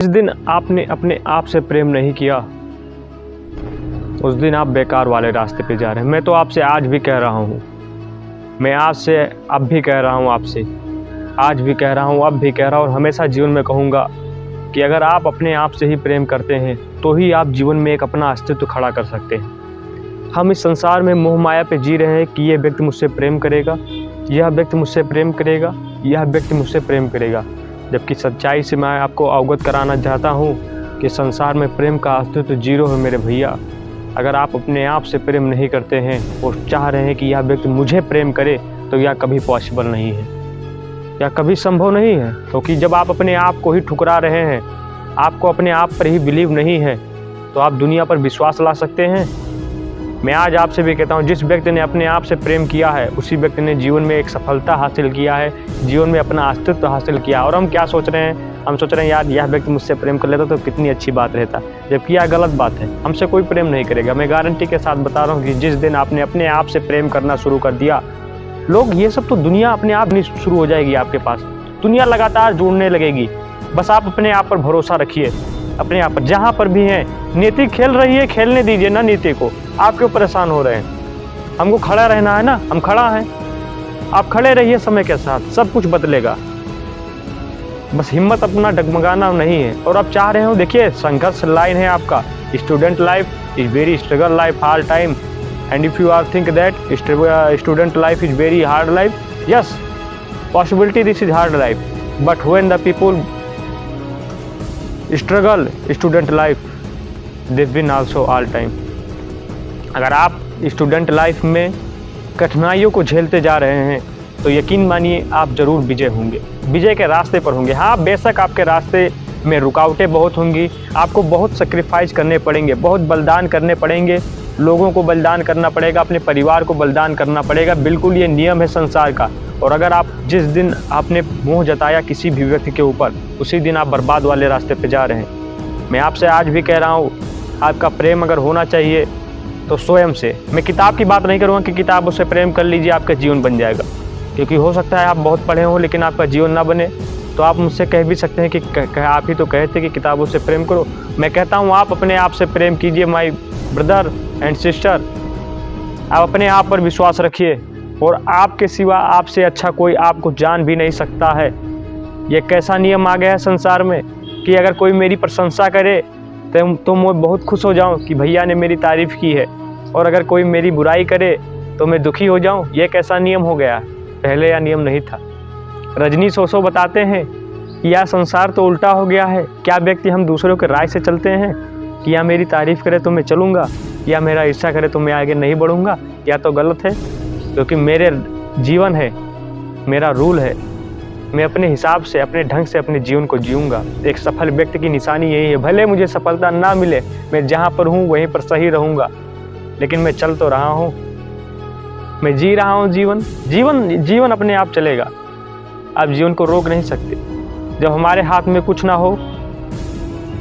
जिस दिन आपने अपने आप से प्रेम नहीं किया, उस दिन आप बेकार वाले रास्ते पे जा रहे हैं। मैं तो आपसे आज भी कह रहा हूँ, मैं आज से अब भी कह रहा हूँ, आपसे आज भी कह रहा हूँ, अब भी कह रहा हूँ और हमेशा जीवन में कहूँगा कि अगर आप अपने आप से ही प्रेम करते हैं तो ही आप जीवन में एक अपना अस्तित्व खड़ा कर सकते हैं। हम इस संसार में मोह माया पे जी रहे हैं कि यह व्यक्ति मुझसे प्रेम करेगा, यह व्यक्ति मुझसे प्रेम करेगा, यह व्यक्ति मुझसे प्रेम करेगा, जबकि सच्चाई से मैं आपको अवगत कराना चाहता हूँ कि संसार में प्रेम का अस्तित्व जीरो है मेरे भैया। अगर आप अपने आप से प्रेम नहीं करते हैं और चाह रहे हैं कि यह व्यक्ति मुझे प्रेम करे, तो यह कभी पॉसिबल नहीं है, यह कभी संभव नहीं है। क्योंकि जब आप अपने आप को ही ठुकरा रहे हैं, आपको अपने आप पर ही बिलीव नहीं है, तो आप दुनिया पर विश्वास ला सकते हैं? मैं आज आपसे भी कहता हूँ, जिस व्यक्ति ने अपने आप से प्रेम किया है उसी व्यक्ति ने जीवन में एक सफलता हासिल किया है, जीवन में अपना अस्तित्व हासिल किया। और हम क्या सोच रहे हैं? हम सोच रहे हैं यार यह व्यक्ति मुझसे प्रेम कर लेता तो कितनी अच्छी बात रहता, जबकि यह गलत बात है। हमसे कोई प्रेम नहीं करेगा। मैं गारंटी के साथ बता रहा हूँ कि जिस दिन आपने अपने आप से प्रेम करना शुरू कर दिया, लोग ये सब तो दुनिया अपने आप नहीं शुरू हो जाएगी आपके पास, दुनिया लगातार जुड़ने लगेगी। बस आप अपने आप पर भरोसा रखिए, अपने आप पर जहाँ पर भी हैं। नीति खेल रही है, खेलने दीजिए ना नीति को। आप क्यों परेशान हो रहे हैं? हमको खड़ा रहना है ना, हम खड़ा हैं। आप खड़े रहिए समय के साथ, सब कुछ बदलेगा। बस हिम्मत अपना डगमगाना नहीं है। और आप चाह रहे हो, देखिए संघर्ष लाइन है आपका। Student life is very struggle life hard time, and if you are think that student life is very hard life, yes possibility this is hard life, but when the people struggle student life, they win also all time। अगर आप student life में कठिनाइयों को झेलते जा रहे हैं तो यकीन मानिए आप ज़रूर विजय होंगे, विजय के रास्ते पर होंगे। हाँ, बेशक आपके रास्ते में रुकावटें बहुत होंगी, आपको बहुत सेक्रीफाइस करने पड़ेंगे, बहुत बलिदान करने पड़ेंगे, लोगों को बलिदान करना पड़ेगा, अपने परिवार को बलिदान करना पड़ेगा। बिल्कुल ये नियम है संसार का। और अगर आप जिस दिन आपने मोह जताया किसी भी व्यक्ति के ऊपर, उसी दिन आप बर्बाद वाले रास्ते पे जा रहे हैं। मैं आपसे आज भी कह रहा हूँ, आपका प्रेम अगर होना चाहिए तो स्वयं से। मैं किताब की बात नहीं करूँगा कि किताब उससे प्रेम कर लीजिए आपका जीवन बन जाएगा, क्योंकि हो सकता है आप बहुत पढ़े हों लेकिन आपका जीवन ना बने। तो आप मुझसे कह भी सकते हैं कि आप ही तो कहते कि किताबों से प्रेम करो। मैं कहता हूँ आप अपने आप से प्रेम कीजिए माई ब्रदर एंड सिस्टर। आप अपने आप पर विश्वास रखिए, और आपके सिवा आपसे अच्छा कोई आपको जान भी नहीं सकता है। ये कैसा नियम आ गया है संसार में कि अगर कोई मेरी प्रशंसा करे तो मैं बहुत खुश हो जाऊं कि भैया ने मेरी तारीफ़ की है, और अगर कोई मेरी बुराई करे तो मैं दुखी हो जाऊं। ये कैसा नियम हो गया? पहले यह नियम नहीं था। रजनी सोसो बताते हैं कि यह संसार तो उल्टा हो गया है। क्या व्यक्ति हम दूसरों के राय से चलते हैं कि या मेरी तारीफ़ करे तो मैं चलूँगा, या मेरा ईर्ष्या करे तो मैं आगे नहीं बढ़ूँगा? या तो गलत है, क्योंकि मेरे जीवन है, मेरा रूल है। मैं अपने हिसाब से, अपने ढंग से अपने जीवन को जीऊँगा। एक सफल व्यक्ति की निशानी यही है। भले मुझे सफलता ना मिले, मैं जहाँ पर हूँ वहीं पर सही रहूँगा, लेकिन मैं चल तो रहा हूँ, मैं जी रहा हूँ जीवन अपने आप चलेगा। आप जीवन को रोक नहीं सकते। जब हमारे हाथ में कुछ ना हो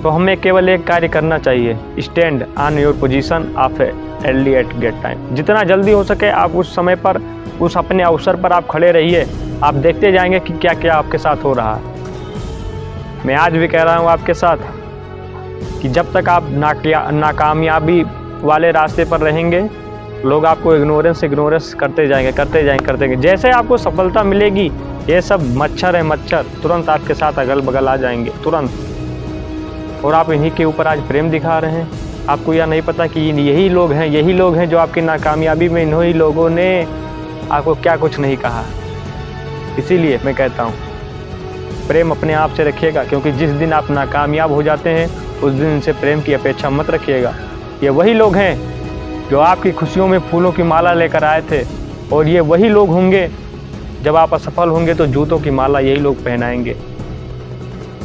तो हमें केवल एक कार्य करना चाहिए, stand on your position of early at gate time. जितना जल्दी हो सके आप उस समय पर, उस अपने अवसर पर आप खड़े रहिए। आप देखते जाएंगे कि क्या क्या आपके साथ हो रहा है। मैं आज भी कह रहा हूँ आपके साथ कि जब तक आप नाकामयाबी वाले रास्ते पर रहेंगे, लोग आपको इग्नोरेंस करते जाएंगे। जैसे आपको सफलता मिलेगी, ये सब मच्छर है, मच्छर तुरंत आपके साथ अगल बगल आ जाएंगे, तुरंत। और आप इन्हीं के ऊपर आज प्रेम दिखा रहे हैं। आपको यह नहीं पता कि यही लोग हैं जो आपकी नाकामयाबी में, इन्हीं लोगों ने आपको क्या कुछ नहीं कहा। इसीलिए मैं कहता हूँ प्रेम अपने आप से रखिएगा, क्योंकि जिस दिन आप नाकामयाब हो जाते हैं उस दिन इनसे प्रेम की अपेक्षा मत रखिएगा। ये वही लोग हैं जो आपकी खुशियों में फूलों की माला लेकर आए थे, और ये वही लोग होंगे जब आप असफल होंगे तो जूतों की माला यही लोग पहनाएंगे।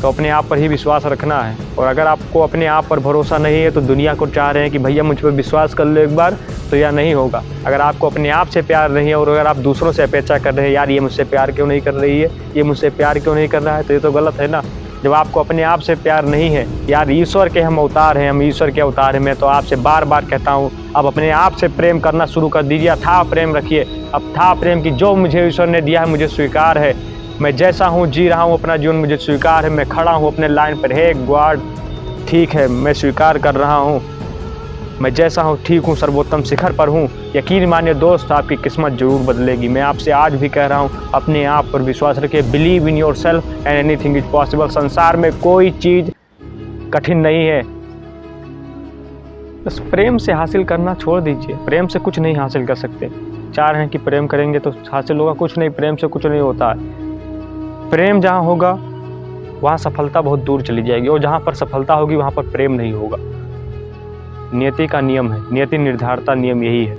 तो अपने आप पर ही विश्वास रखना है। और अगर आपको अपने आप पर भरोसा नहीं है तो दुनिया को चाह रहे हैं कि भैया मुझ पर विश्वास कर लो एक बार, तो यह नहीं होगा। अगर आपको अपने आप से प्यार नहीं है और अगर आप दूसरों से अपेक्षा कर रहे हैं, यार ये मुझसे प्यार क्यों नहीं कर रही है, ये मुझसे प्यार क्यों नहीं कर रहा है, तो ये तो गलत है ना। जब आपको अपने आप से प्यार नहीं है, यार ईश्वर के हम अवतार हैं, हम ईश्वर के अवतार हैं। मैं तो आपसे बार बार कहता हूँ, अब अपने आप से प्रेम करना शुरू कर दीजिए। अथाह प्रेम रखिए, अब था प्रेम की जो मुझे ईश्वर ने दिया है मुझे स्वीकार है। मैं जैसा हूँ जी रहा हूँ अपना जीवन, मुझे स्वीकार है, मैं खड़ा हूँ अपने लाइन पर। हे गॉड, ठीक है, मैं स्वीकार कर रहा हूँ, मैं जैसा हूँ ठीक हूँ, सर्वोत्तम शिखर पर हूँ। यकीन मानिए दोस्त, आपकी किस्मत जरूर बदलेगी। मैं आपसे आज भी कह रहा हूँ, अपने आप पर विश्वास रखिए। Believe in your self and anything is possible. संसार में कोई चीज़ कठिन नहीं है। बस प्रेम से हासिल करना छोड़ दीजिए। प्रेम से कुछ नहीं हासिल कर सकते। चार हैं कि प्रेम करेंगे तो हासिल होगा, कुछ नहीं, प्रेम से कुछ नहीं होता है। प्रेम जहाँ होगा वहाँ सफलता बहुत दूर चली जाएगी, और जहाँ पर सफलता होगी वहाँ पर प्रेम नहीं होगा। नियति का नियम है, नियति निर्धारता नियम यही है।